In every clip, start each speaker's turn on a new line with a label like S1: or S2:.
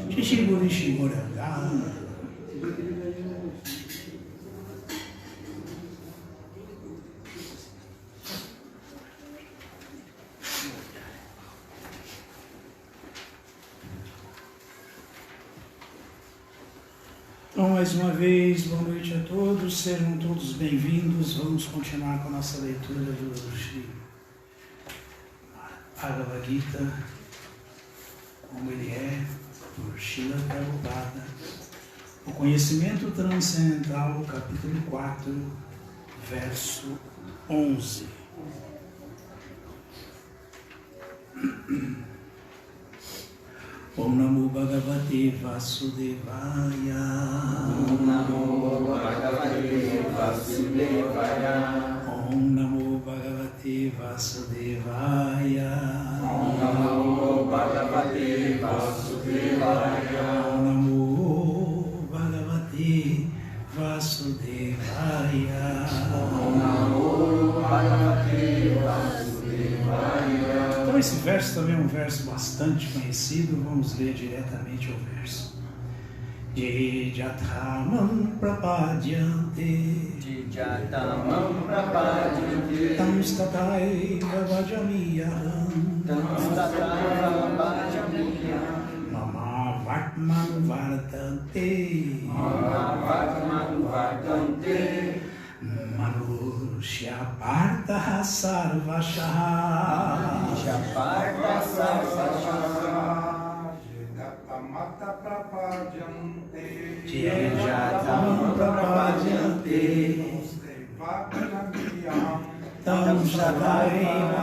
S1: Shishiguri Shiguranga. Então, mais uma vez, boa noite a todos, sejam todos bem-vindos. Vamos continuar com a nossa leitura do Sri Bhagavad Gita, como ele é, por Srila Prabhupada. O conhecimento transcendental, capítulo 4, verso 11. Om Namo Bhagavate Vasudevaya.
S2: Om Namo Bhagavate Vasudevaya.
S1: Om Namo Bhagavate Vasudevaya.
S2: Om Namo Bhagavate Vasudevaya.
S1: Om Namo Bhagavate Vasudevaya.
S2: Om Namo Bhagavate Vasudevaya.
S1: Então esse verso também é um verso bastante conhecido, vamos ler diretamente o verso. Jathamam prapadyante
S2: Jatamam prapadyante
S1: tam statai vajamiyaham
S2: tam statai vajamiyaham
S1: mama vartmanu vardante manushya partha sarvashaha Jatam prapadyante tam statai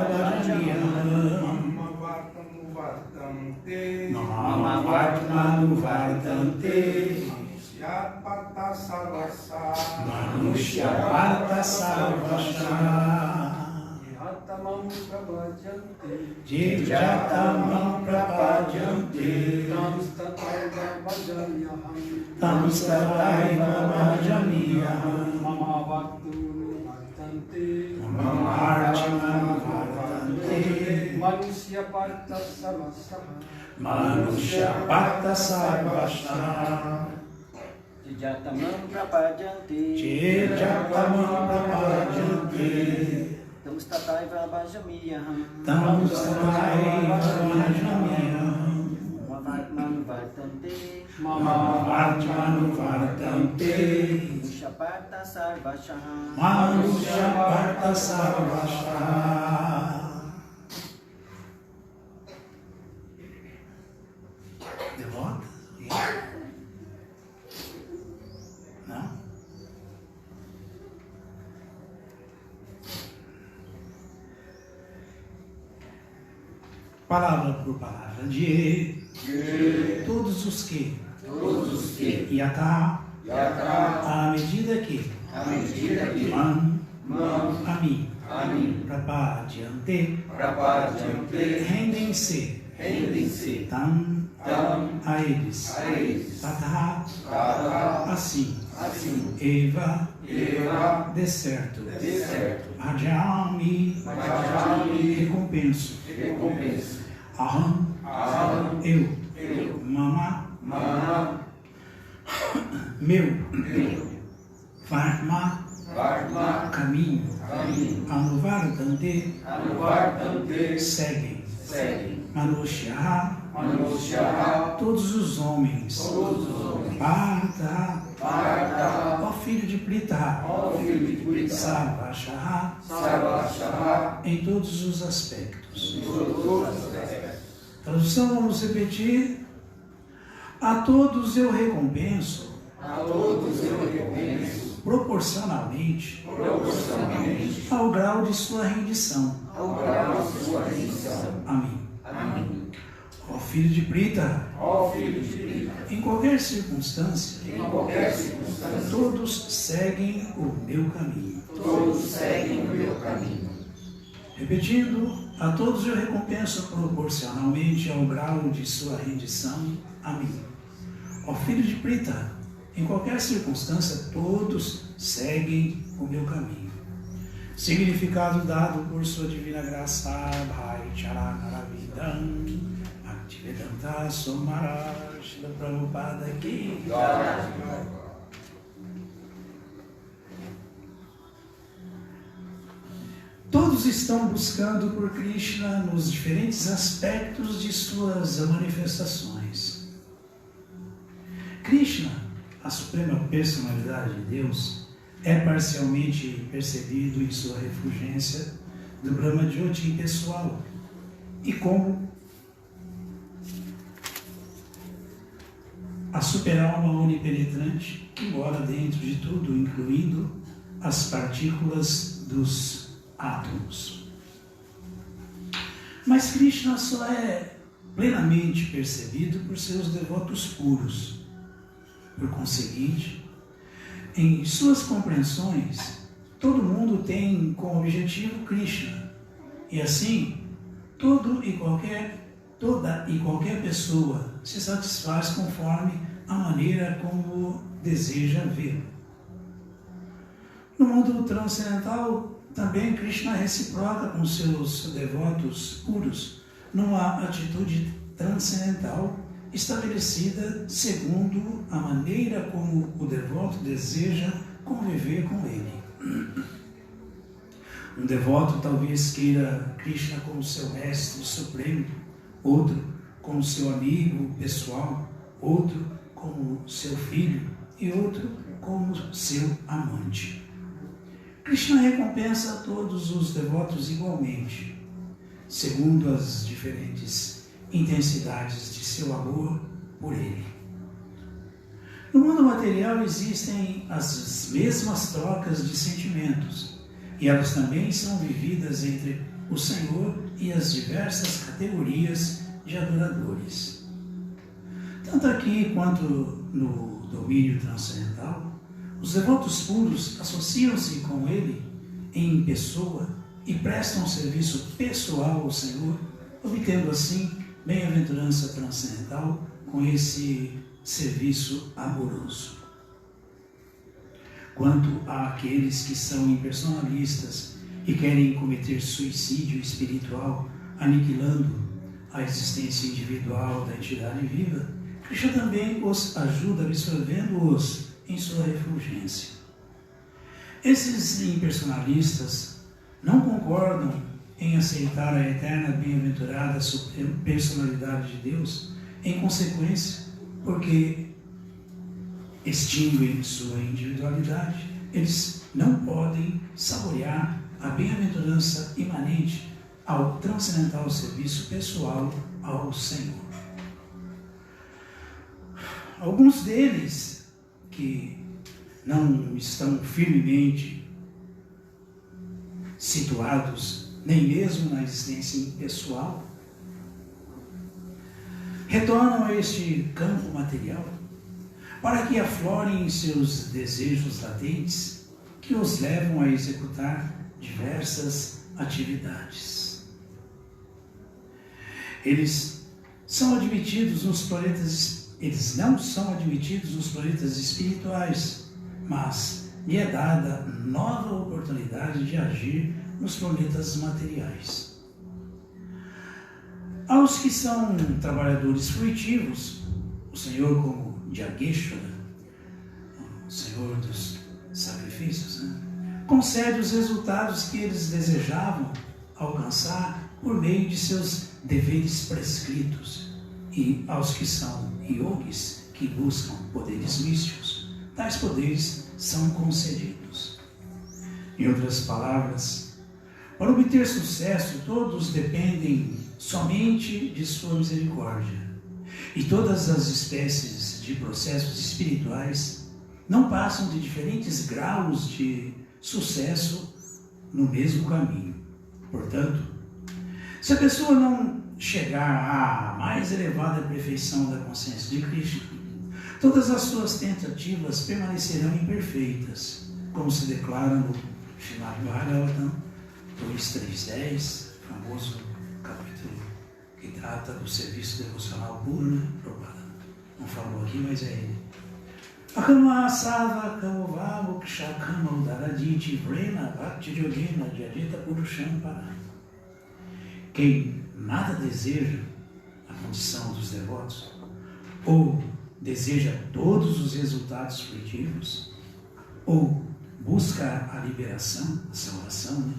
S1: vajamiyaham mama vartmanu vardante Manusya Partha Sarvasha Jatamam prapadyante tam statai vajamiyaham mama vartmanu vardante Manusya Partha Sarvasha
S2: Jatamam prapadyante
S1: Jatamam prapadyante
S2: tam statai vajamiyaham
S1: tam statai vajamiyaham
S2: mama
S1: vartmanu vardante
S2: Manusya Partha Sarvashaha
S1: Manusya Partha Sarvashaha. Devota? Não? Palavra por palavra. De todos os que Yata à medida que Man a mim Prapadyante rendem-se Tam a eles Tata assim Eva de certo Bhajami recompenso Aham eu Mama meu Varma caminho Anuvardante seguem Manushya todos os homens Partha ó filho de Pritha Sarvashaha em todos os aspectos. Tradução, vamos repetir. A todos eu recompenso proporcionalmente ao grau de sua rendição. Amém. Ó filho de Pritha, em qualquer circunstância, todos seguem o meu caminho. Repetindo, a todos eu recompenso proporcionalmente ao grau de sua rendição. Amém. Ó filho de Pritha, em qualquer circunstância, todos seguem o meu caminho. Significado dado por sua divina graça, Bhai Charanaravidam, Bhaktivedanta Swami Maharaj, Srila Prabhupada Ki. Todos estão buscando por Krishna nos diferentes aspectos de suas manifestações. Krishna, a suprema personalidade de Deus, é parcialmente percebido em sua refulgência do Brahma Jyoti impessoal e como a super-alma onipenetrante que mora dentro de tudo, incluindo as partículas dos átomos. Mas Krishna só é plenamente percebido por seus devotos puros. Por conseguinte, em suas compreensões, todo mundo tem como objetivo Krishna. E assim, toda e qualquer pessoa se satisfaz conforme a maneira como deseja vê-lo. No mundo transcendental, também Krishna reciproca com seus devotos puros numa atitude transcendental estabelecida segundo a maneira como o devoto deseja conviver com ele. Um devoto talvez queira Krishna como seu mestre supremo, outro como seu amigo pessoal, outro como seu filho e outro como seu amante. Krishna recompensa a todos os devotos igualmente, segundo as diferentes intensidades de seu amor por ele. No mundo material existem as mesmas trocas de sentimentos, e elas também são vividas entre o Senhor e as diversas categorias de adoradores. Tanto aqui quanto no domínio transcendental, os devotos puros associam-se com ele em pessoa e prestam serviço pessoal ao Senhor, obtendo assim bem-aventurança transcendental com esse serviço amoroso. Quanto àqueles que são impersonalistas e querem cometer suicídio espiritual, aniquilando a existência individual da entidade viva, Krishna também os ajuda absorvendo-os em sua refulgência. Esses impersonalistas não concordam em aceitar a eterna bem-aventurada personalidade de Deus, em consequência, porque extinguem sua individualidade, eles não podem saborear a bem-aventurança imanente ao transcendental serviço pessoal ao Senhor. Alguns deles que não estão firmemente situados nem mesmo na existência impessoal, retornam a este campo material para que aflorem seus desejos latentes que os levam a executar diversas atividades. Eles são admitidos nos planetas Eles não são admitidos nos planetas espirituais, mas lhe é dada nova oportunidade de agir nos planetas materiais. Aos que são trabalhadores fruitivos, o Senhor como Jageshwara, o Senhor dos sacrifícios, concede os resultados que eles desejavam alcançar por meio de seus deveres prescritos. E aos que são yogis, que buscam poderes místicos, tais poderes são concedidos. Em outras palavras, para obter sucesso, todos dependem somente de sua misericórdia. E todas as espécies de processos espirituais não passam de diferentes graus de sucesso no mesmo caminho. Portanto, se a pessoa não chegar à mais elevada perfeição da consciência de Krishna, todas as suas tentativas permanecerão imperfeitas, como se declara no Srimad Bhagavatam 2.3.10, famoso capítulo que trata do serviço devocional puro, né? Prabhupada não falou aqui, mas é ele. Akama Sava Kamova Kshakama Udaraditi Vrena Bhakti Yogena Jajita Purusham Para. Quem nada deseja, a a condição dos devotos, ou deseja todos os resultados fruitivos, ou busca a liberação, a salvação, né?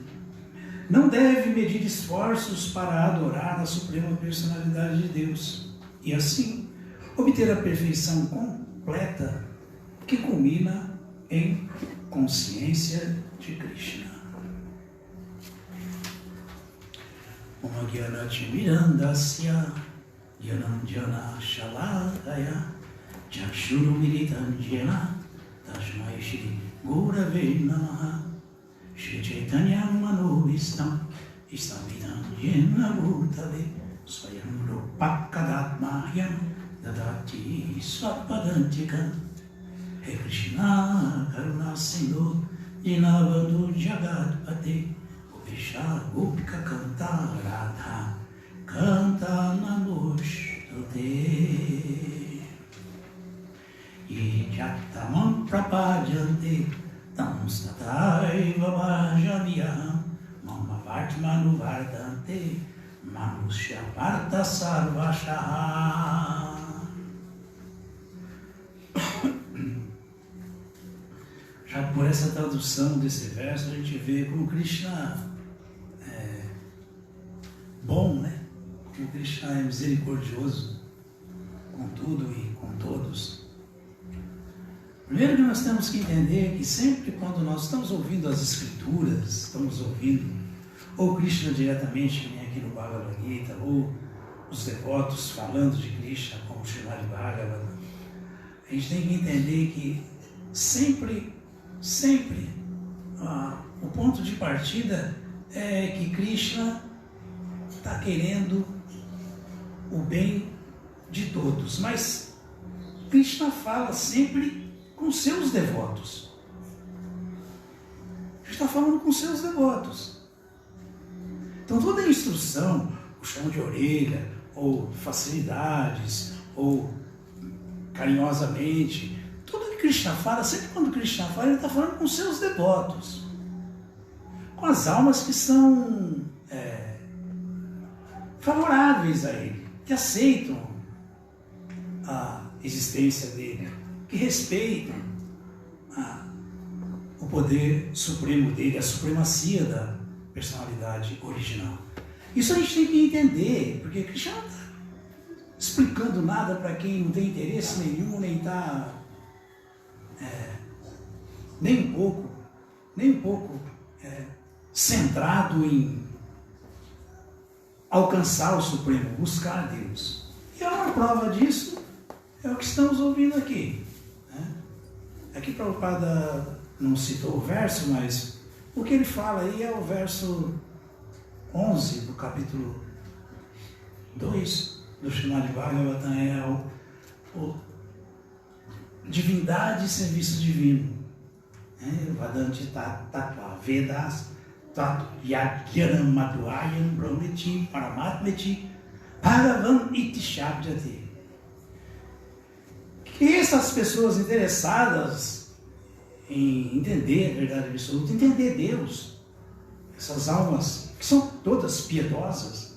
S1: Não deve medir esforços para adorar a suprema personalidade de Deus e assim obter a perfeição completa que culmina em consciência de Krishna. Om Gyanatimirandasya Gyananjana Shalakaya Chakshurumiritam Jena Tasmai Shri Gurave Namaha Shri Chaitanya Manovistam Istamidam Jena Bhutale Swayam Rupakadatmahyam Dadati Swapadantika He Krishna Karuna Sindhu Dinavadu Jagatpate Visha Gupka Kanta Radha Kanta Namushtute Ye Jattamam Prapajante Tam Stataiva Bhajamiyam Mama Vartmanu Vardante Manusya Varta Sarvashaha. Já por essa tradução desse verso, a gente vê como Krishna é bom, né? Como Krishna é misericordioso com tudo e com todos. Primeiro que nós temos que entender que sempre quando nós estamos ouvindo as Escrituras, estamos ouvindo ou Krishna diretamente, que nem aqui no Bhagavad Gita, ou os devotos falando de Krishna, como o Srimad Bhagavatam, a gente tem que entender que sempre o ponto de partida é que Krishna está querendo o bem de todos, mas Krishna fala sempre com seus devotos. Ele está falando com seus devotos. Então toda a instrução, puxão de orelha, ou facilidades, ou carinhosamente, tudo que Krishna fala, sempre quando Krishna fala, ele está falando com seus devotos, com as almas que são favoráveis a ele, que aceitam a existência dele, que respeitam o poder supremo dele, a supremacia da personalidade original. Isso a gente tem que entender, porque Krishna não está explicando nada para quem não tem interesse nenhum, nem está nem um pouco centrado em alcançar o Supremo, buscar a Deus. E a maior prova disso é o que estamos ouvindo aqui. Né? Aqui Prabhupada não citou o verso, mas o que ele fala aí é o verso 11 do capítulo 2 do Srimad Bhagavatam, é o divindade e serviço divino. Vadanti Tattva Vedas Tattva Yajnanam Madhvayam Brahmeti Paramatmeti Bhagavan Iti Shabdati. Que essas pessoas interessadas em entender a verdade absoluta, entender Deus, essas almas que são todas piedosas,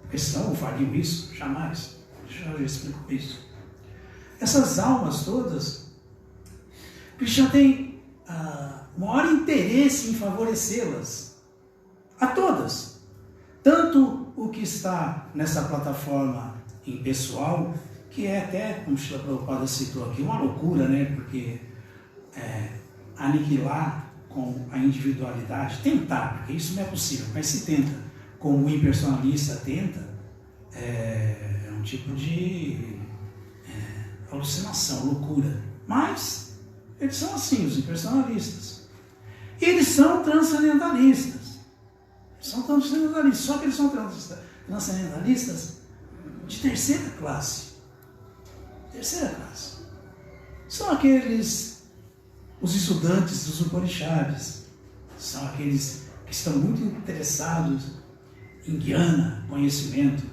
S1: porque senão fariam isso, jamais. Já explico isso. Essas almas todas, Krishna tem maior interesse em favorecê-las, a todas, tanto o que está nessa plataforma impessoal, que é até, como o Srila Prabhupada citou aqui, uma loucura, né? Porque aniquilar com a individualidade, tentar, porque isso não é possível, mas se tenta, como o impersonalista tenta, é um tipo de alucinação, loucura. Mas eles são assim, os impersonalistas. E eles são transcendentalistas. Só que eles são transcendentalistas de terceira classe. Terceira classe. São aqueles, os estudantes dos Upanishads, são aqueles que estão muito interessados em Jnana, conhecimento,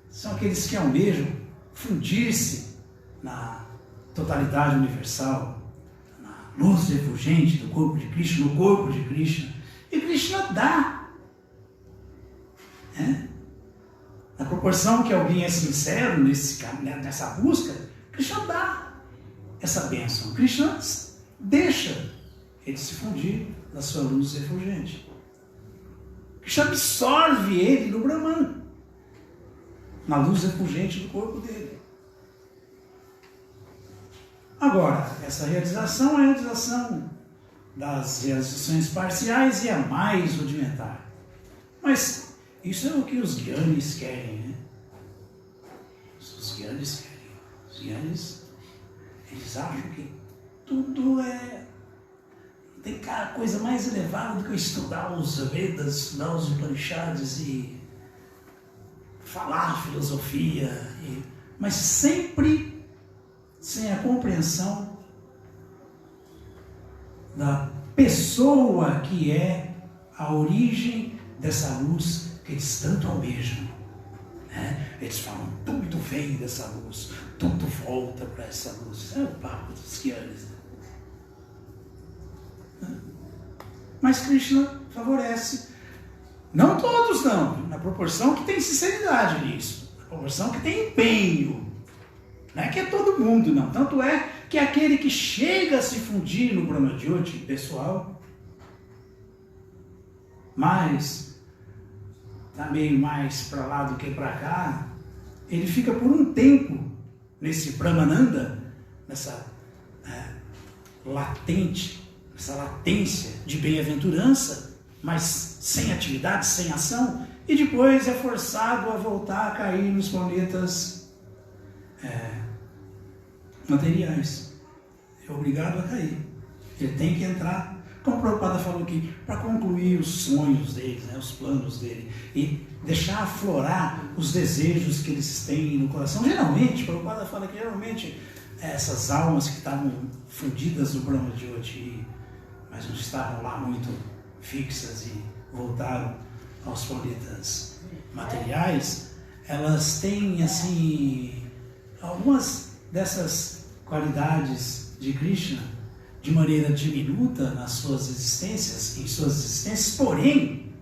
S1: são aqueles que almejam fundir-se na totalidade universal, na luz refulgente do corpo de Krishna, no corpo de Krishna. E Krishna dá. A proporção que alguém é sincero nessa busca, Krishna dá essa bênção. Krishna deixa ele se fundir na sua luz refulgente. Krishna absorve ele no Brahman, na luz refulgente do corpo dele. Agora, essa realização é a realização das realizações parciais e a mais rudimentar. Mas isso é o que os gyanis querem, né? Os gyanis querem. Os gyanis, eles acham que tudo é... Não tem coisa mais elevada do que estudar os Vedas, estudar os Upanishads e falar filosofia, mas sempre sem a compreensão da pessoa que é a origem dessa luz que eles tanto almejam. Né? Eles falam, tudo vem dessa luz, tudo volta para essa luz. É o papo dos gyanis. Mas Krishna favorece, não todos não, na proporção que tem sinceridade nisso, na proporção que tem empenho. Não é que é todo mundo, não. Tanto é que aquele que chega a se fundir no Brahma-jyoti pessoal, mas está meio mais para lá do que para cá, ele fica por um tempo nesse Brahmananda, nessa essa latência de bem-aventurança, mas sem atividade, sem ação, e depois é forçado a voltar a cair nos planetas materiais. É obrigado a cair. Ele tem que entrar, como o Prabhupada falou aqui, para concluir os sonhos deles, né, os planos dele, e deixar aflorar os desejos que eles têm no coração. Geralmente, o Prabhupada fala que geralmente essas almas que estavam fundidas no Brahma-jyoti, mas não estavam lá muito fixas e voltaram aos planetas materiais, elas têm assim algumas dessas qualidades de Krishna de maneira diminuta nas suas existências, em suas existências, porém,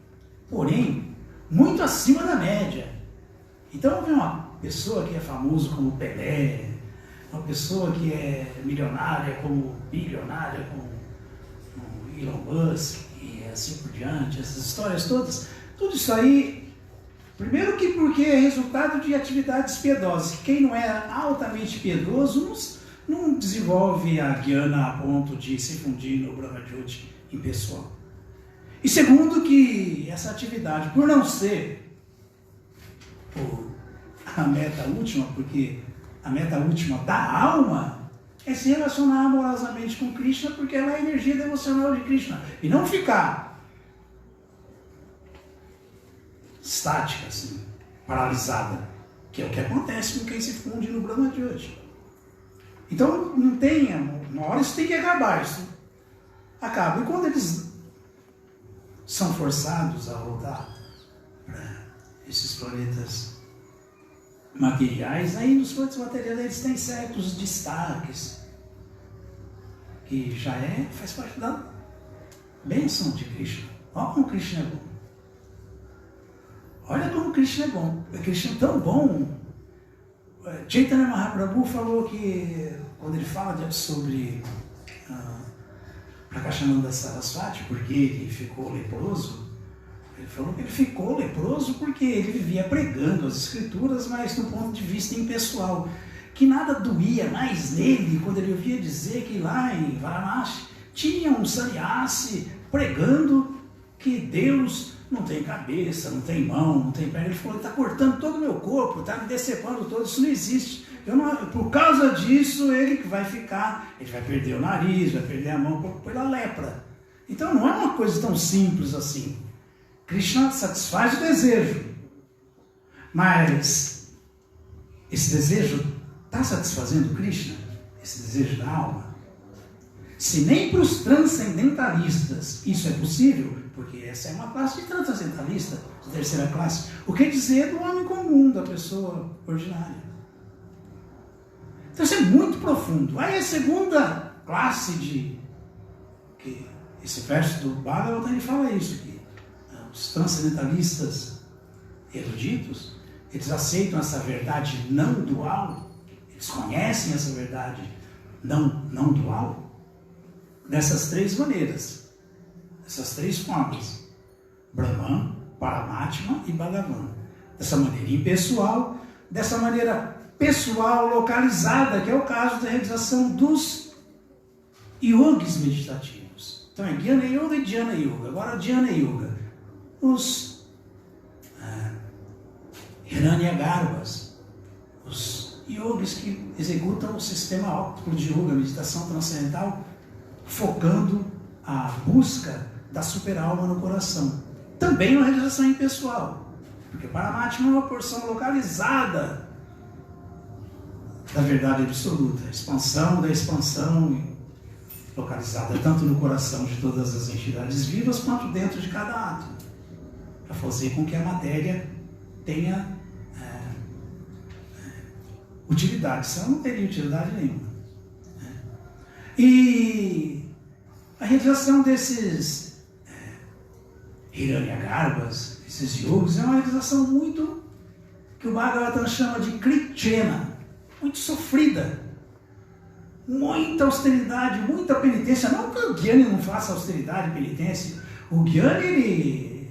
S1: muito acima da média. Então, vem uma pessoa que é famoso como Pelé, uma pessoa que é milionária como bilionária, como Elon Musk, e assim por diante, essas histórias todas, tudo isso aí, primeiro que porque é resultado de atividades piedosas, que quem não é altamente piedoso não desenvolve a jnana a ponto de se fundir no Brahma-jyoti impessoal. E segundo que essa atividade, por não ser a meta última, porque a meta última da alma é se relacionar amorosamente com Krishna, porque ela é a energia devocional de Krishna, e não ficar estática, assim, paralisada, que é o que acontece com quem se funde no Brahma-jyoti. Então, não tem, uma hora isso tem que acabar, isso acaba. E quando eles são forçados a voltar para esses planetas materiais, aí nos planetas materiais eles têm certos destaques, que já faz parte da bênção de Krishna. Olha como Krishna é bom. Olha como Krishna é bom. Krishna é tão bom. Chaitanya Mahaprabhu falou que, quando ele fala sobre Prakashananda Saraswati, porque ele ficou leproso, ele falou que ele ficou leproso porque ele vivia pregando as escrituras, mas do ponto de vista impessoal, que nada doía mais nele quando ele ouvia dizer que lá em Varanasi tinha um sannyasi pregando que Deus não tem cabeça, não tem mão, não tem perna. Ele falou, ele está cortando todo o meu corpo, está me decepando todo, isso não existe. Por causa disso, ele vai ficar, ele vai perder o nariz, vai perder a mão pela lepra. Então não é uma coisa tão simples assim. Krishna satisfaz o desejo, mas esse desejo está satisfazendo Krishna? Esse desejo da alma? Se nem para os transcendentalistas isso é possível, porque essa é uma classe de transcendentalista, de terceira classe, o que dizer do homem comum, da pessoa ordinária? Então isso é muito profundo. Aí a segunda classe que esse verso do Bhagavatam ele fala isso aqui. Os transcendentalistas eruditos, eles aceitam essa verdade não dual, eles conhecem essa verdade não dual, dessas três maneiras, essas três formas: Brahman, Paramatma e Bhagavan. Dessa maneira impessoal, dessa maneira pessoal, localizada, que é o caso da realização dos yogis meditativos. Então é Jnana Yoga e Dhyana Yoga. Agora Dhyana Yoga, os Hiranyagarbhas, os yogis que executam o sistema óptico de yoga, meditação transcendental, focando a busca da superalma no coração. Também uma realização impessoal, porque Paramatma é uma porção localizada da verdade absoluta, a expansão da expansão, localizada tanto no coração de todas as entidades vivas quanto dentro de cada átomo, para fazer com que a matéria tenha utilidade, senão não teria utilidade nenhuma. E a realização desses Hiranyagarbhas, esses yogis, é uma realização muito, que o Bhagavatam chama de krichena, muito sofrida, muita austeridade, muita penitência. Não que o Gyani não faça austeridade e penitência, o Gyani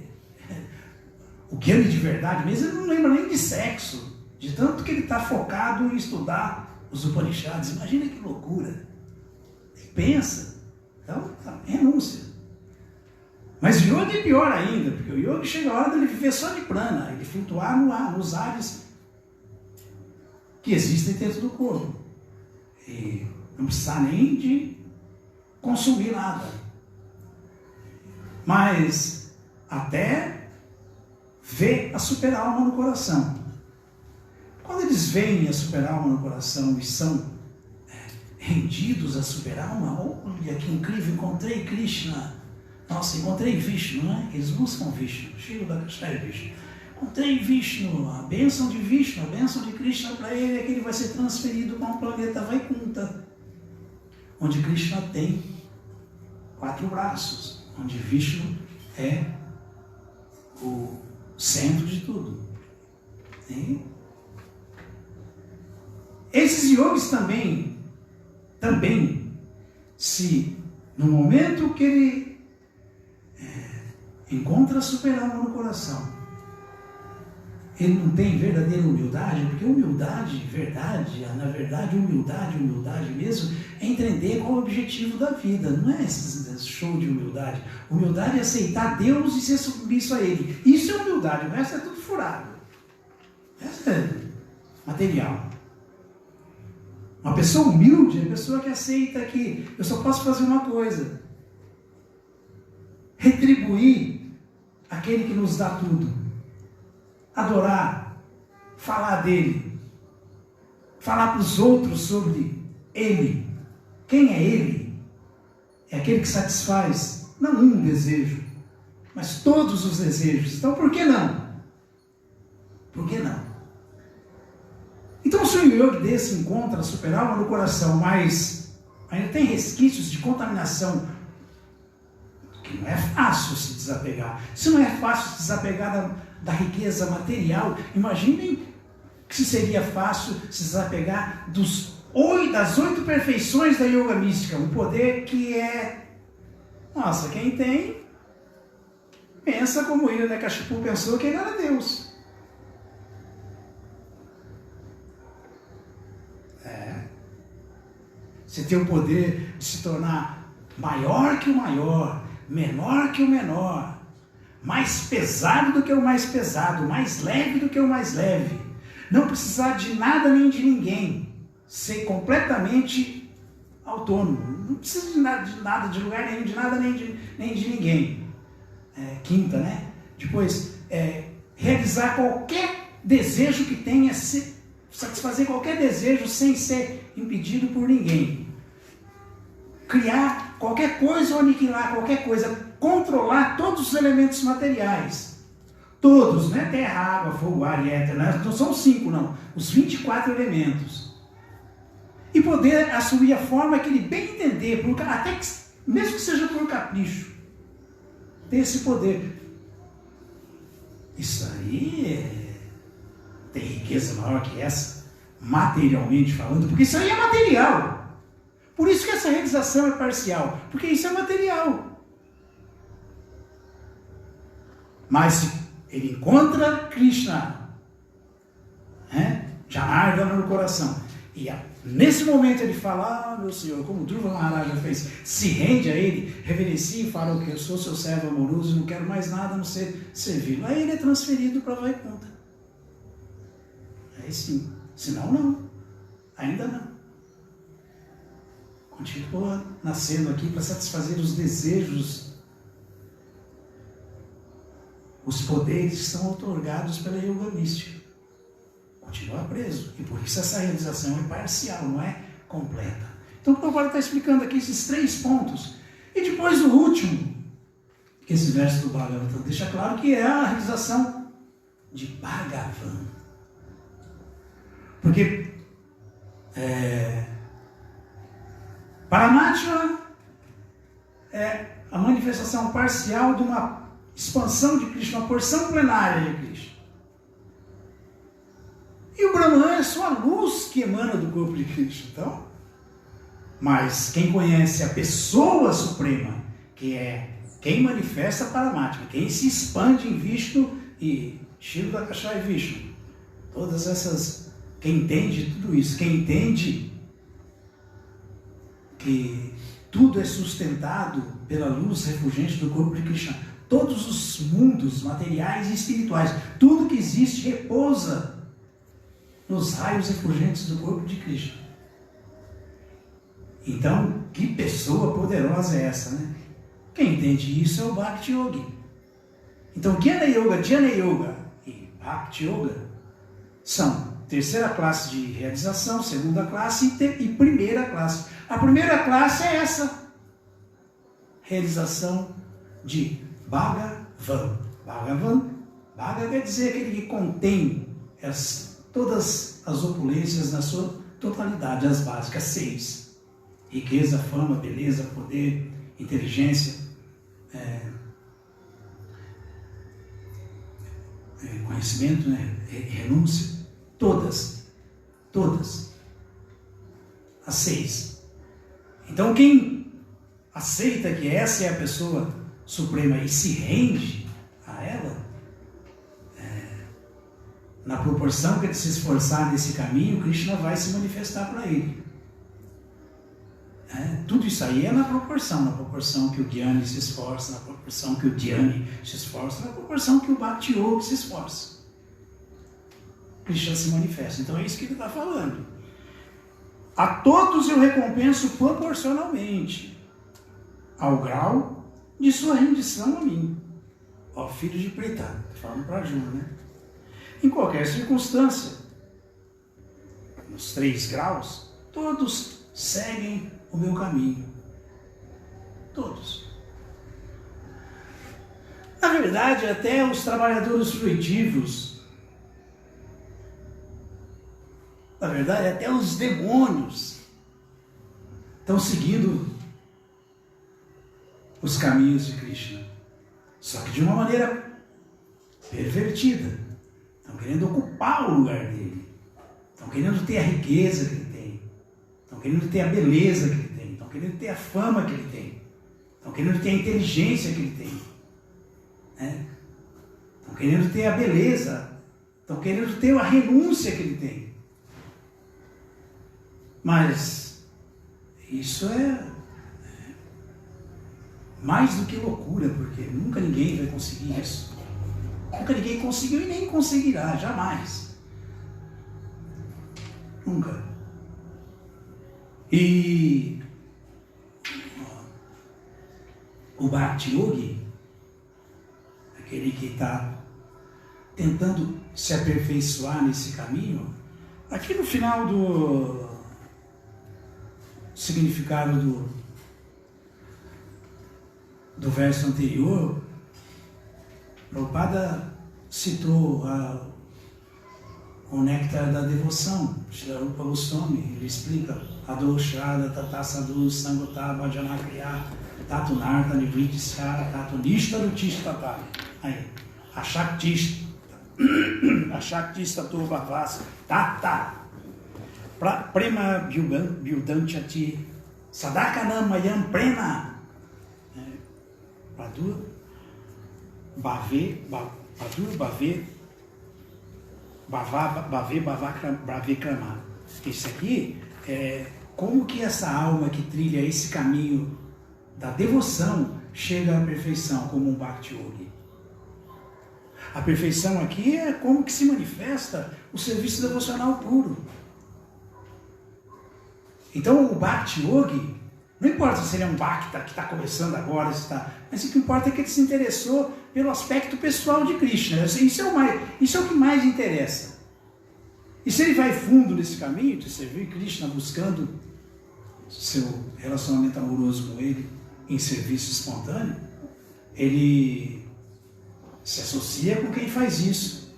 S1: de verdade mesmo, ele não lembra nem de sexo, de tanto que ele está focado em estudar os Upanishads. Imagina que loucura, pensa, então renúncia. Mas o yoga é pior ainda, porque o yoga chega a hora dele viver só de prana, ele flutuar no ar, nos ares que existem dentro do corpo, e não precisar nem de consumir nada, mas até ver a superalma no coração. Quando eles veem a superalma no coração e são rendidos à superalma, olha que incrível, encontrei Krishna, nossa, encontrei Vishnu, não é? Eles buscam Vishnu, Shiva da Kashaya Vishnu. Encontrei Vishnu, a bênção de Vishnu, a bênção de Krishna para ele é que ele vai ser transferido para um planeta Vaikunta, onde Krishna tem 4 braços, onde Vishnu é o centro de tudo. E esses yogis também, se no momento que ele encontra a superalma no coração, ele não tem verdadeira humildade, porque humildade, verdade, na verdade, humildade mesmo, é entender qual é o objetivo da vida. Não é esse show de humildade. Humildade é aceitar Deus e ser submisso a Ele. Isso é humildade, o resto é tudo furado. O resto é material. Uma pessoa humilde é a pessoa que aceita que eu só posso fazer uma coisa: retribuir aquele que nos dá tudo. Adorar, falar dele, falar para os outros sobre ele. Quem é ele? É aquele que satisfaz não um desejo, mas todos os desejos. Então por que não? Por que não? Então se o yogi desse encontra a superalma no coração, mas ainda tem resquícios de contaminação, que não é fácil se desapegar. Se não é fácil se desapegar da riqueza material, imaginem que se seria fácil se desapegar das 8 perfeições da yoga mística, um poder que é, nossa, quem tem pensa como Hiranyakashipu pensou que ele era Deus. Você tem o poder de se tornar maior que o maior, menor que o menor, mais pesado do que o mais pesado, mais leve do que o mais leve, não precisar de nada nem de ninguém, ser completamente autônomo, não precisa de nada, de lugar nenhum, de nada nem de ninguém. Quinta, né? Depois, realizar qualquer desejo que tenha, satisfazer qualquer desejo sem ser impedido por ninguém. Criar qualquer coisa ou aniquilar qualquer coisa, controlar todos os elementos materiais. Todos, né? Terra, água, fogo, ar e éter. Né? Não são 5, não. Os 24 elementos. E poder assumir a forma que ele bem entender, até que, mesmo que seja por capricho, ter esse poder. Isso aí tem riqueza maior que essa, materialmente falando, porque isso aí é material. Por isso que essa realização é parcial, porque isso é material. Mas se ele encontra Krishna, Janardana no coração, e nesse momento ele fala, meu Senhor, como Dhruva Maharaja fez, se rende a ele, reverencia e fala que eu sou seu servo amoroso e não quero mais nada a não ser servi-lo. Aí ele é transferido para Vaikuntha. Aí sim, senão não, ainda não. Continua nascendo aqui para satisfazer os desejos, os poderes que são otorgados pela yoga mística. Continua preso. E por isso essa realização é parcial, não é completa. Então o Prabhupada está explicando aqui esses 3 pontos. E depois o último, que esse verso do Bhagavatam deixa claro que é a realização de Bhagavan. Porque Paramatma é a manifestação parcial de uma expansão de Krishna, uma porção plenária de Krishna. E o Brahman é só a luz que emana do corpo de Krishna. Então, mas quem conhece a pessoa suprema, que é quem manifesta Paramatma, quem se expande em Vishnu e Shivakashai Vishnu, todas essas, quem entende tudo isso, quem entende que tudo é sustentado pela luz refulgente do corpo de Krishna, todos os mundos materiais e espirituais, tudo que existe repousa nos raios refulgentes do corpo de Krishna. Então, que pessoa poderosa é essa, né? Quem entende isso é o Bhakti Yogi. Então, Jnana Yoga e Bhakti Yoga são terceira classe de realização, segunda classe e primeira classe. A primeira classe é essa realização de Bhagavan. Bhagavan quer dizer aquele que contém todas as opulências na sua totalidade, as básicas 6. Riqueza, fama, beleza, poder, inteligência, conhecimento, renúncia, todas, as 6. Então quem aceita que essa é a pessoa suprema e se rende a ela, na proporção que ele se esforçar nesse caminho, Krishna vai se manifestar para ele. Tudo isso aí é na proporção que o Gyani se esforça, na proporção que o Dhyani se esforça, na proporção que o Bhakti Yoga se esforça. Krishna se manifesta. Então é isso que ele está falando. A todos eu recompenso proporcionalmente ao grau de sua rendição a mim. Ó, filho de Pritha, falando para Arjuna, né? Em qualquer circunstância, nos 3 graus, todos seguem o meu caminho. Todos. Na verdade, até os trabalhadores fruitivos, na verdade, até os demônios estão seguindo os caminhos de Krishna. Só que de uma maneira pervertida. Estão querendo ocupar o lugar dele. Estão querendo ter a riqueza que ele tem. Estão querendo ter a beleza que ele tem. Estão querendo ter a fama que ele tem. Estão querendo ter a inteligência que ele tem. Estão querendo ter a beleza. Estão querendo ter a renúncia que ele tem. Mas isso é mais do que loucura, porque nunca ninguém vai conseguir isso. Nunca ninguém conseguiu e nem conseguirá, jamais. Nunca. E o Bhakti Yogi, aquele que está tentando se aperfeiçoar nesse caminho, aqui no final do significado do verso anterior, Prabhupada citou o néctar da devoção, Srila Rupa Goswami. Ele explica Adoshrada Tata Sadhu Sangota Bhajanakriya Tatu Narta Nivritisya Tatu Nishta Rutishta Tata. Aí, Ashaktishta Ashakti Stato Bhavas Tata Prema Byudanchati Sadakanam Mayam Prema Padur Bhave Krama. Isso aqui é como que essa alma que trilha esse caminho da devoção chega à perfeição como um Bhakti Yogi. A perfeição aqui é como que se manifesta o serviço devocional puro. Então o Bhakti Yogi, não importa se ele é um Bhakta que está começando agora, mas o que importa é que ele se interessou pelo aspecto pessoal de Krishna. Isso é o que mais interessa. E se ele vai fundo nesse caminho de servir Krishna, buscando seu relacionamento amoroso com ele em serviço espontâneo, ele se associa com quem faz isso.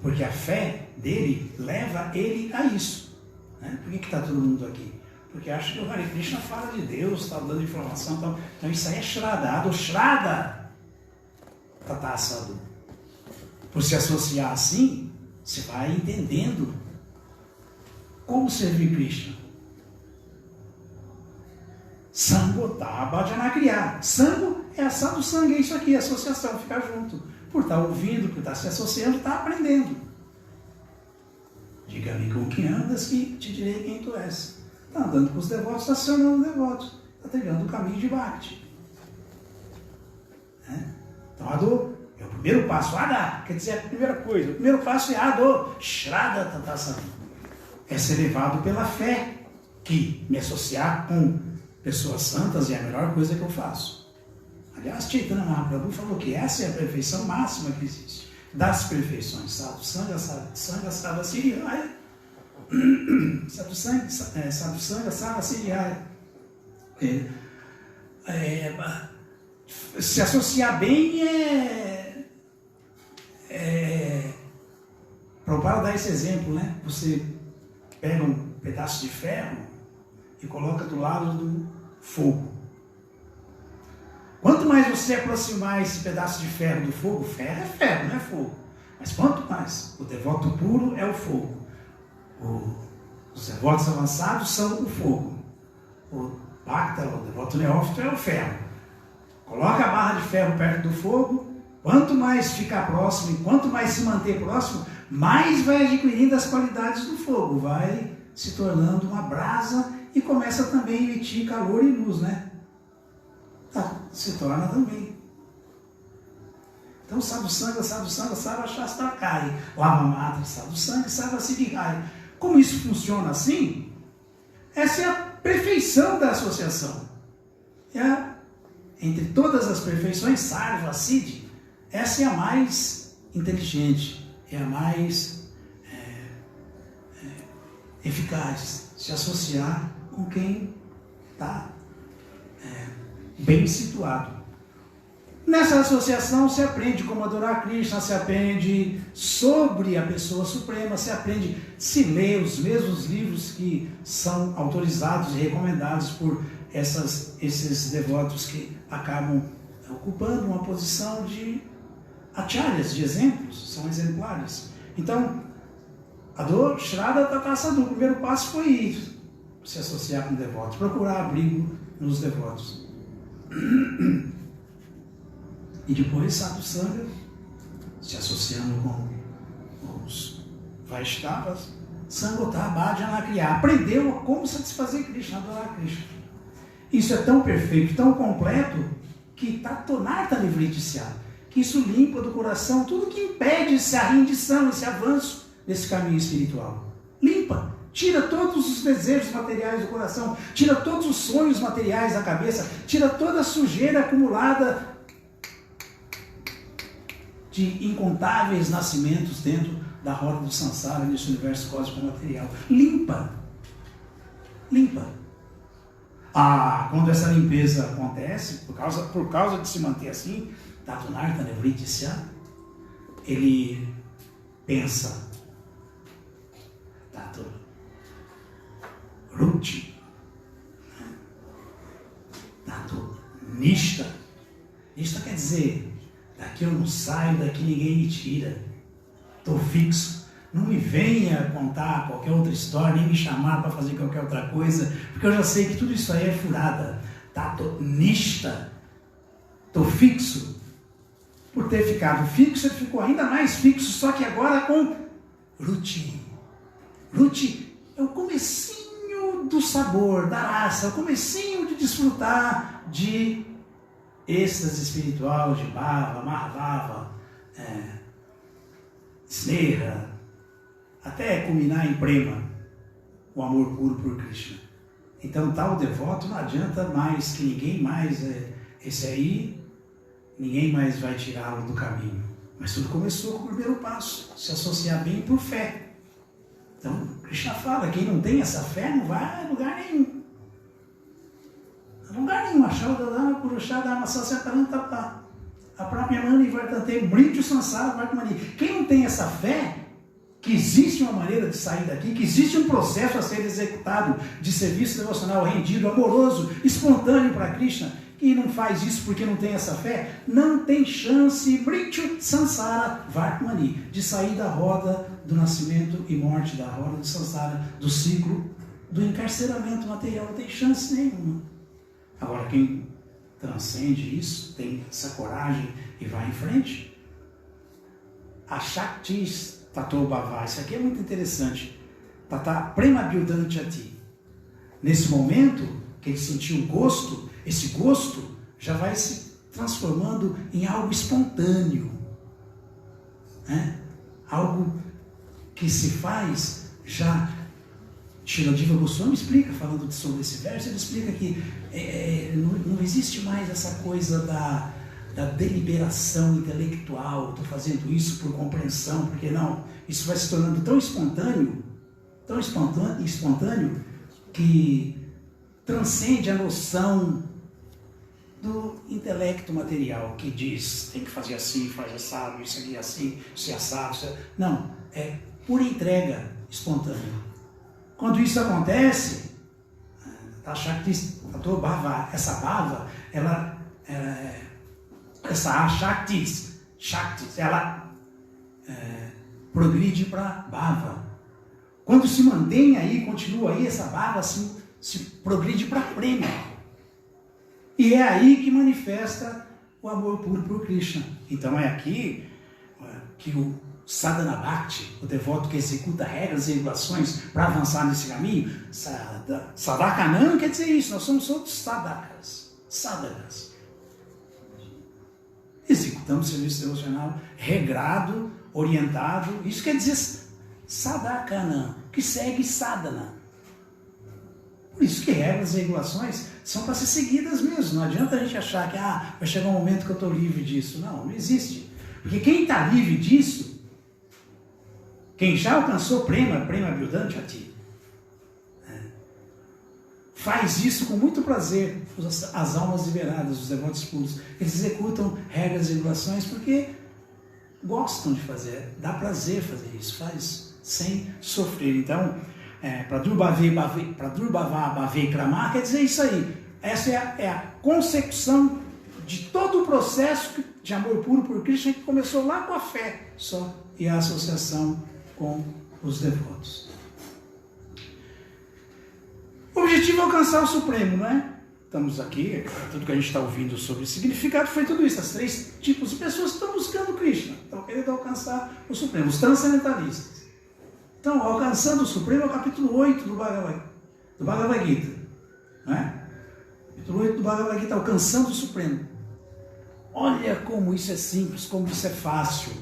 S1: Porque a fé dele leva ele a isso. Né? Por que está todo mundo aqui? Porque acha que o Hare Krishna fala de Deus, está dando informação. Então isso aí é Shraddha. Shraddha Tata Sadhu. Por se associar assim, você vai entendendo como servir Krishna. Sangota Bhajana Kriya. Sango é a sadhu sangue, é isso aqui, é associação, ficar junto. Por estar ouvindo, por estar se associando, está aprendendo. Diga-me com quem andas que te direi quem tu és. Está andando com os devotos, está se tornando devoto. Está trilhando o caminho de Bhakti. Então, Ado é o primeiro passo. Ada quer dizer a primeira coisa. O primeiro passo é Ado Shraddha Tata Sadhu. É ser levado pela fé, que me associar com pessoas santas é a melhor coisa que eu faço. Aliás, Chaitanya Mahaprabhu falou que essa é a perfeição máxima que existe. Das perfeições. Sadhu Sangha Sada Sirihaya. Sadhu Sangha Sada Sirihaya. Se associar bem Prabhupada dá esse exemplo, né? Você pega um pedaço de ferro e coloca do lado do fogo. Quanto mais você aproximar esse pedaço de ferro do fogo, ferro é ferro, não é fogo. Mas quanto mais, o devoto puro é o fogo. Os devotos avançados são o fogo. O Bhakta, o devoto neófito, é o ferro. Coloca a barra de ferro perto do fogo, quanto mais ficar próximo e quanto mais se manter próximo, mais vai adquirindo as qualidades do fogo, vai se tornando uma brasa e começa também a emitir calor e luz, né? Se torna também. Então, Sadhu Sangha, Sarva Shastrakari, Lava Matra, Sadhu Sangha, Sarva Siddhikari. Como isso funciona assim? Essa é a perfeição da associação. Entre todas as perfeições, Sarva, Siddhi, essa é a mais inteligente, é a mais eficaz. Se associar com quem está bem situado. Nessa associação se aprende como adorar Krishna, se aprende sobre a pessoa suprema, se lê os mesmos livros que são autorizados e recomendados por esses devotos que acabam ocupando uma posição de acharyas, de exemplos, são exemplares. Então, Ado Shraddha Tata Sadhu, o primeiro passo foi isso, se associar com devotos, procurar abrigo nos devotos. E depois Sadhu Sangha, se associando com os Vaishnavas, Sangota Bhajana Kriya, aprendeu como satisfazer Krishna, adorar Krishna. Isso é tão perfeito, tão completo, que Tatonarta Nivritisya, que isso limpa do coração tudo que impede essa rendição, esse avanço nesse caminho espiritual. Limpa, tira todos os desejos materiais do coração, tira todos os sonhos materiais da cabeça, tira toda a sujeira acumulada de incontáveis nascimentos dentro da roda do Sansara, nesse universo cósmico material. Limpa. Quando essa limpeza acontece, por causa de se manter assim, Tatunarta Nivritisya, ele pensa, Tatu Ruchi, Tatu Nishta. Nishta quer dizer, daqui eu não saio, daqui ninguém me tira. estou fixo. Não me venha contar qualquer outra história, nem me chamar para fazer qualquer outra coisa, porque eu já sei que tudo isso aí é furada. Tá? Estou nista, estou fixo. Por ter ficado fixo, ele ficou ainda mais fixo, só que agora com Ruti. Ruti é o comecinho do sabor, da raça, é o comecinho de desfrutar de êxtase espiritual, de Bhava, Mahavava, Sneha, até culminar em Prema, o amor puro por Krishna. Então tal devoto não adianta mais que ninguém mais, esse aí, ninguém mais vai tirá-lo do caminho. Mas tudo começou com o primeiro passo, se associar bem por fé. Então, Krishna fala, quem não tem essa fé não vai a lugar nenhum. A lugar nenhum. A própria Mani Vartante, Mrityu Sansara Vartamani. Quem não tem essa fé, que existe uma maneira de sair daqui, que existe um processo a ser executado de serviço devocional rendido, amoroso, espontâneo para Krishna, quem não faz isso porque não tem essa fé, não tem chance, Mrityu Sansara Vartamani, de sair da roda do nascimento e morte, da roda do Sansara, do ciclo do encarceramento material, não tem chance nenhuma. Agora, quem transcende isso, tem essa coragem e vai em frente, a Shaktis Tato Bhava, isso aqui é muito interessante, Tata Prema Bhyudanchati. Nesse momento que ele sentiu o gosto, esse gosto já vai se transformando em algo espontâneo, né? Algo que se faz já. Shiladiva Goswami explica, falando sobre esse verso, ele explica que não existe mais essa coisa da deliberação intelectual, estou fazendo isso por compreensão, porque não, isso vai se tornando tão espontâneo, que transcende a noção do intelecto material, que diz, tem que fazer assim, faz assado, isso aqui assim, isso é assado, isso é... Não, é pura entrega espontânea. Quando isso acontece, essa bhava, essa Shaktis, ela progride para bhava. Quando se mantém aí, continua aí, essa bhava se progride para prema. E é aí que manifesta o amor puro por Krishna. Então é aqui que o Sadhana Bhakti, o devoto que executa regras e regulações para avançar nesse caminho, Sadakanam quer dizer isso, nós somos todos sadakas. Executamos serviço devocional regrado, orientado, isso quer dizer Sadakanam, que segue sadhana. Por isso que regras e regulações são para ser seguidas mesmo, não adianta a gente achar que vai chegar um momento que eu estou livre disso. Não existe. Porque quem está livre disso, quem já alcançou Prema Bhyudanchati, faz isso com muito prazer. As almas liberadas, os devotos puros, eles executam regras e regulações porque gostam de fazer, dá prazer fazer isso, faz sem sofrer. Então, Pradurvava Bhave Krama quer dizer isso aí. Essa é a consecução de todo o processo de amor puro por Krishna que começou lá com a fé só e a associação com os devotos. O objetivo é alcançar o Supremo, não é? Estamos aqui, tudo que a gente está ouvindo sobre o significado foi tudo isso. As três tipos de pessoas que estão buscando Krishna, estão querendo alcançar o Supremo, os transcendentalistas. Então, alcançando o Supremo é o capítulo 8 do Bhagavad Gita. Não é? Capítulo 8 do Bhagavad Gita, alcançando o Supremo. Olha como isso é simples, como isso é fácil.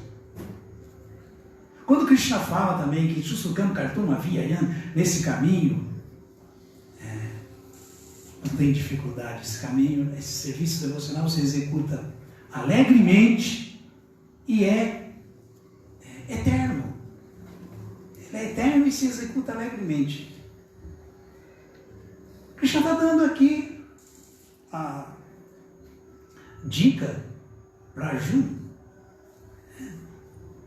S1: Quando Krishna fala também que Susukam Kartum Aviyayan, nesse caminho, não tem dificuldade, esse caminho, esse serviço devocional se executa alegremente e é eterno. Ele é eterno e se executa alegremente. Krishna está dando aqui a dica para Arjuna.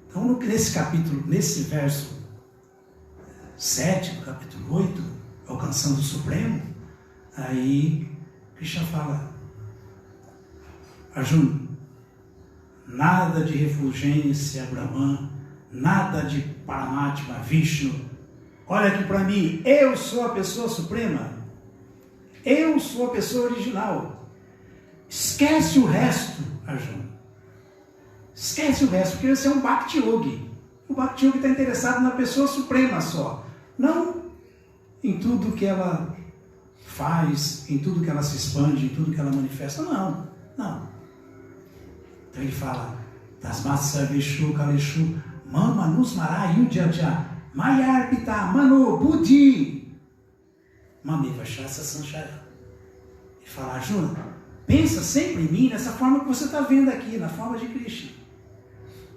S1: Então, nesse capítulo, nesse verso 7 do capítulo 8, alcançando o Supremo, aí Krishna fala: Arjuna, nada de refulgência, Brahman, nada de Paramatma, Vishnu. Olha aqui para mim, eu sou a pessoa suprema, eu sou a pessoa original. Esquece o resto, Arjuna. Esquece o resto, porque você é um Bhakti Yogi. O Bhakti Yogi está interessado na pessoa suprema só, não em tudo que ela faz, em tudo que ela se expande, em tudo que ela manifesta. Não. Então ele fala, Tasmat Sarveshu Kaleshu Mama Nusmara Yudhyaja Mayarpita Mano Buddhi Mameva Shasa Sanchara. Ele fala, Arjuna, pensa sempre em mim nessa forma que você está vendo aqui, na forma de Krishna.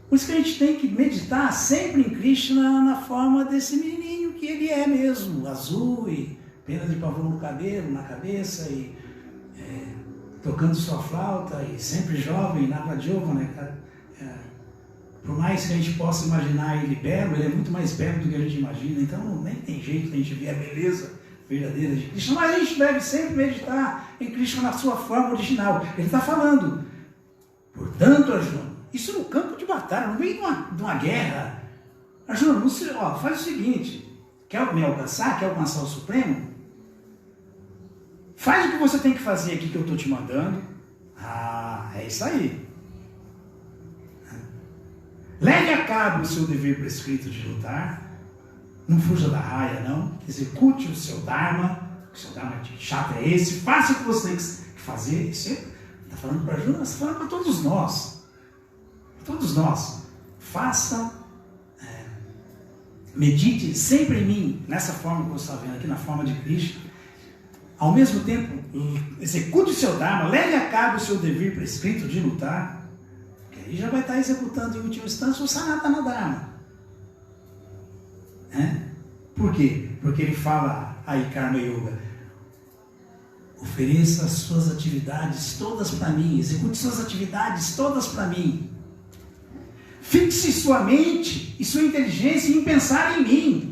S1: Por isso que a gente tem que meditar sempre em Krishna na forma desse menininho que ele é mesmo, azul e pena de pavão no cabelo, na cabeça e tocando sua flauta e sempre jovem, Navadjova, né? Por mais que a gente possa imaginar ele belo, ele é muito mais belo do que a gente imagina, então nem tem jeito de a gente ver a beleza verdadeira de Krishna, mas a gente deve sempre meditar em Krishna na sua forma original. Ele está falando, portanto, Arjuna, isso no campo de batalha, no meio de uma guerra. Arjuna, faz o seguinte, quer me alcançar, quer alcançar o Supremo? Faz o que você tem que fazer aqui que eu estou te mandando. É isso aí. Leve a cabo o seu dever prescrito de lutar. Não fuja da raia, não. Execute o seu Dharma. O seu Dharma de chata é esse. Faça o que você tem que fazer. Isso está falando para Arjuna, está falando para todos nós. Todos nós. Faça, medite sempre em mim, nessa forma que você está vendo aqui, na forma de Krishna. Ao mesmo tempo, execute o seu Dharma, leve a cabo o seu dever prescrito de lutar, que aí já vai estar executando em última instância o Sanatana Dharma. Por quê? Porque ele fala aí, Karma Yoga, ofereça as suas atividades todas para mim, execute suas atividades todas para mim. Fixe sua mente e sua inteligência em pensar em mim.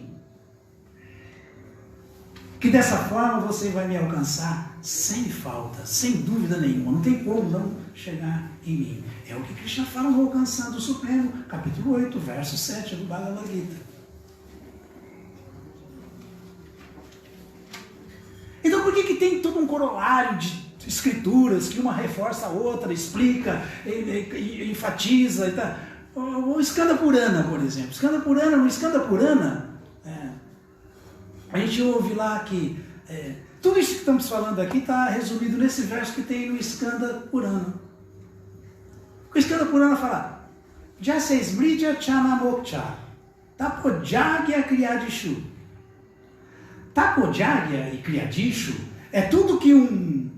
S1: Que dessa forma você vai me alcançar sem falta, sem dúvida nenhuma. Não tem como não chegar em mim. É o que Krishna fala no Alcançando o Supremo, capítulo 8, verso 7 do Bhagavad Gita. Então por que tem todo um corolário de escrituras que uma reforça a outra, explica, enfatiza e tal? O Skanda Purana, por exemplo. No Skanda Purana, a gente ouve lá que tudo isso que estamos falando aqui está resumido nesse verso que tem no Skanda Purana. O Skanda Purana fala, Jasa Smridya Chanamoksha, Tapojagya Kriyadishu. Tapojagya e Kriyadishu é tudo que um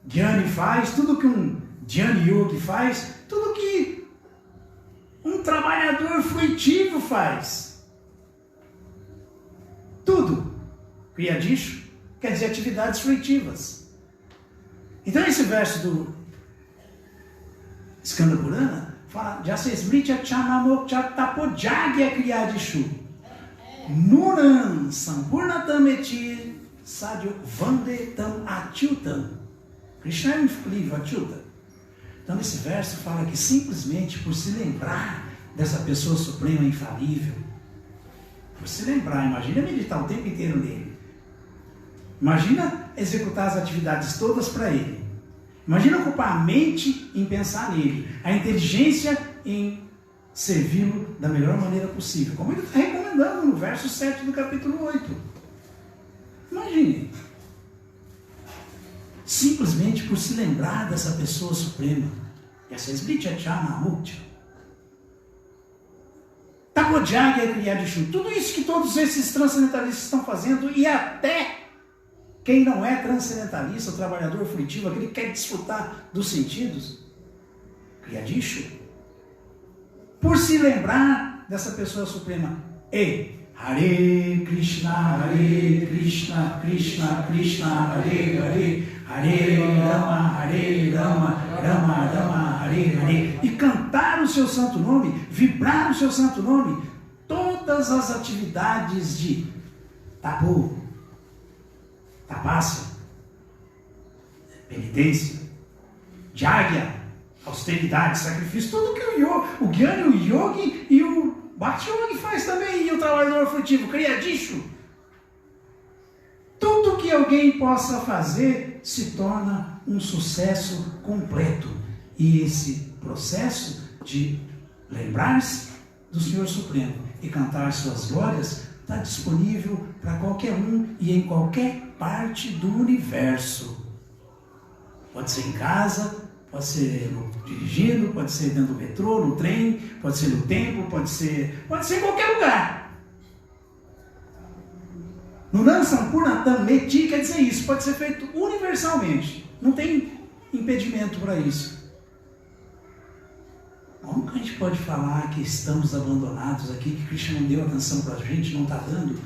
S1: Jnani faz, tudo que um Jnani Yogi faz, tudo que um trabalhador fruitivo faz. Tudo. Kriyadishu quer dizer atividades fruitivas. Então esse verso do Skanda Purana fala Jasa Smritya Chanamoksha Tapojagya Kriyadishu Nuran Sampurnatam Eti Sadhyo Vandetam Achyutam. Krishna é infalível, Achyuta. Então esse verso fala que simplesmente por se lembrar dessa pessoa suprema infalível, por se lembrar, imagina meditar o tempo inteiro nele. Imagina executar as atividades todas para ele. Imagina ocupar a mente em pensar nele, a inteligência em servi-lo da melhor maneira possível, como ele está recomendando no verso 7 do capítulo 8. Imagine. Simplesmente por se lembrar dessa pessoa suprema. Essa Smritya Chanamoksha. Tapojagya Kriyadishu. Tudo isso que todos esses transcendentalistas estão fazendo, e até quem não é transcendentalista, o trabalhador fruitivo, aquele que quer desfrutar dos sentidos, Kriyadishu, por se lembrar dessa pessoa suprema. Hare Krishna, Krishna Krishna, Hare Hare, Hare Rama, Rama Rama, Hare Hare. E cantar o seu santo nome, vibrar o seu santo nome, todas as atividades de tapu, tapasya, penitência, jagya, austeridade, sacrifício, tudo que o Jnani, o Yogi e o Bate yoga faz também, e o trabalhador furtivo, criadicho. Tudo que alguém possa fazer se torna um sucesso completo. E esse processo de lembrar-se do Senhor Supremo e cantar suas glórias está disponível para qualquer um e em qualquer parte do universo. Pode ser em casa, pode ser dirigindo, pode ser dentro do metrô, no trem, pode ser no templo, pode ser em qualquer lugar. No Nansampurnatam Meti quer dizer isso, pode ser feito universalmente. Não tem impedimento para isso. Como que a gente pode falar que estamos abandonados aqui, que Krishna não deu atenção para a gente, não está dando?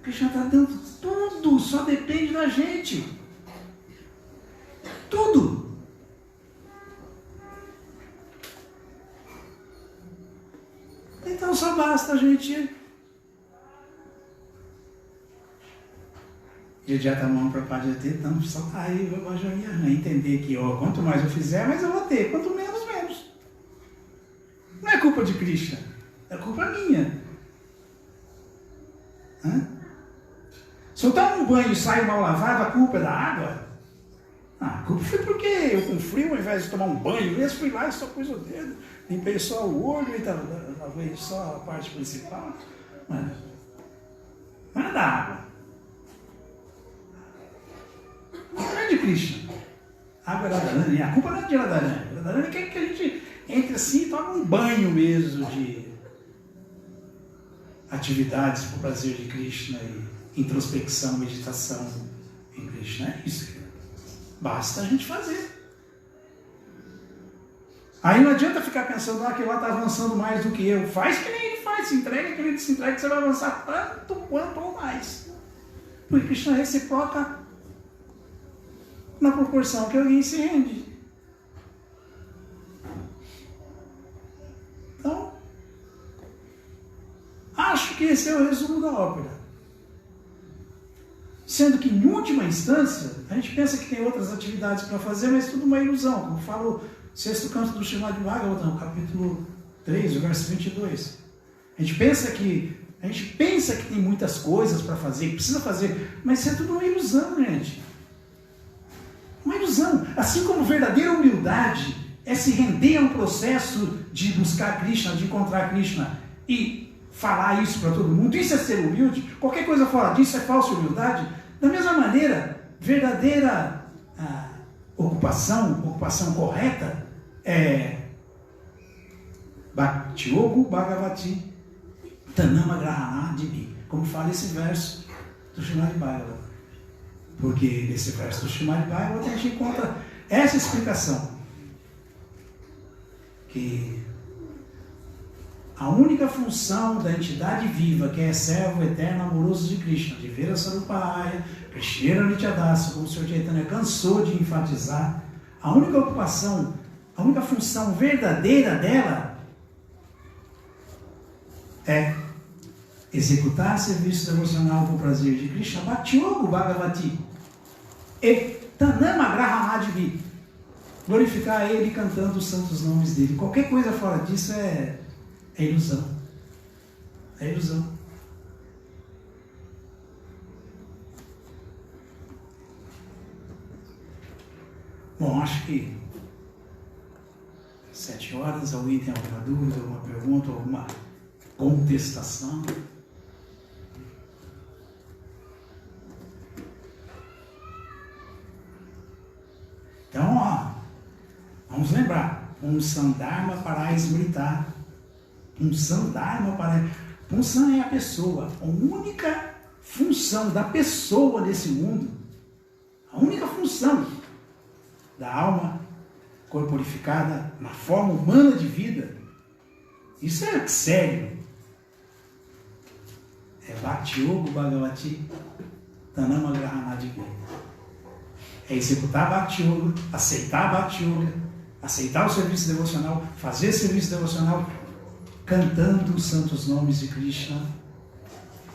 S1: Krishna está dando tudo, só depende da gente. Tudo. Então só basta a gente Jidyatamam Prapadyate, então só tá aí, entender que quanto mais eu fizer, mais eu vou ter, quanto menos, menos. Não é culpa de Krishna, é culpa minha. Se eu tomo um banho e saio mal lavado, a culpa é da água? A culpa foi porque eu com frio, ao invés de tomar um banho mesmo, fui lá e só pus o dedo, limpei só o olho e lavei só a parte principal. Não é da água. Não é de Krishna. A água é Radharani, a culpa não é de Radharani. Radharani quer que a gente entre assim e tome um banho mesmo de atividades para o prazer de Krishna e introspecção, meditação em Krishna. É isso. Basta a gente fazer. Aí não adianta ficar pensando que lá está avançando mais do que eu. Faz que nem ele faz, se entrega que ele se entrega, que você vai avançar tanto quanto ou mais. Porque Krishna reciproca na proporção que alguém se rende. Então, acho que esse é o resumo da ópera. Sendo que, em última instância, a gente pensa que tem outras atividades para fazer, mas tudo uma ilusão. Como fala o sexto canto do Srimad Bhagavatam, capítulo 3, o verso 22. A gente pensa que tem muitas coisas para fazer, que precisa fazer, mas isso é tudo uma ilusão, gente. Uma ilusão. Assim como verdadeira humildade é se render a um processo de buscar Krishna, de encontrar Krishna e falar isso para todo mundo, isso é ser humilde. Qualquer coisa fora disso é falsa humildade. Da mesma maneira, verdadeira ocupação correta é Bhakti-yoga Bhagavati Tanama Grahana Dibi, como fala esse verso do Srimad Bhagavatam. Porque nesse verso do Srimad Bhagavatam a gente encontra essa explicação, que a única função da entidade viva, que é servo eterno amoroso de Krishna, de Vera Sarupaya, Krishna Nityadasa, como o Sr. Chaitanya cansou de enfatizar, a única ocupação, a única função verdadeira dela é executar serviço devocional com o prazer de Krishna, Bhakti-yoga Bhagavati, e Tanama Grahamadvi, glorificar Ele cantando os santos nomes dele. Qualquer coisa fora disso é ilusão. É ilusão. Bom, acho que 7 horas, alguém tem alguma dúvida, alguma pergunta, alguma contestação? Então, vamos lembrar, Punsam Dharma para esmritar. Punsam Dharma para... Punsam é a pessoa, a única função da pessoa nesse mundo, a única função da alma corporificada na forma humana de vida, isso é sério. É Bhakti-yoga Bhagavati Tanama Grahanadivi. É executar Bhakti-yoga, aceitar Bhakti-yoga, aceitar o serviço devocional, fazer serviço devocional, cantando os santos nomes de Krishna,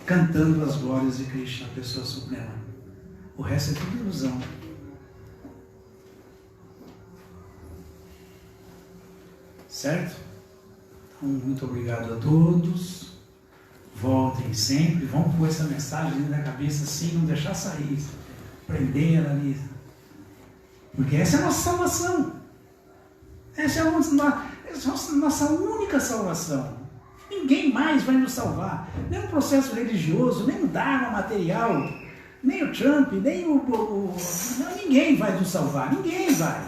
S1: cantando as glórias de Krishna, a pessoa suprema. O resto é tudo ilusão. Certo? Muito obrigado a todos. Voltem sempre. Vamos pôr essa mensagem dentro da cabeça assim, não deixar sair. Prender ela ali. Porque essa é a nossa salvação. Essa é a nossa única salvação. Ninguém mais vai nos salvar. Nem o processo religioso, nem o Dharma material, nem o Trump, nem não, ninguém vai nos salvar. Ninguém vai.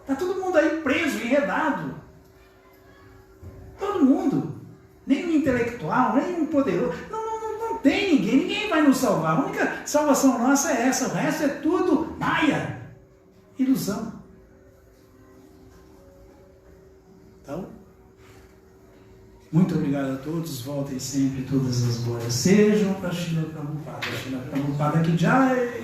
S1: Está todo mundo aí preso, enredado. Todo mundo. Nem um intelectual, nem um poderoso. Não tem ninguém. Ninguém vai nos salvar. A única salvação nossa é essa. O resto é tudo maia. Ilusão. Então, muito obrigado a todos. Voltem sempre. Todas as glórias sejam para Srila Prabhupada. Srila Prabhupada que jai.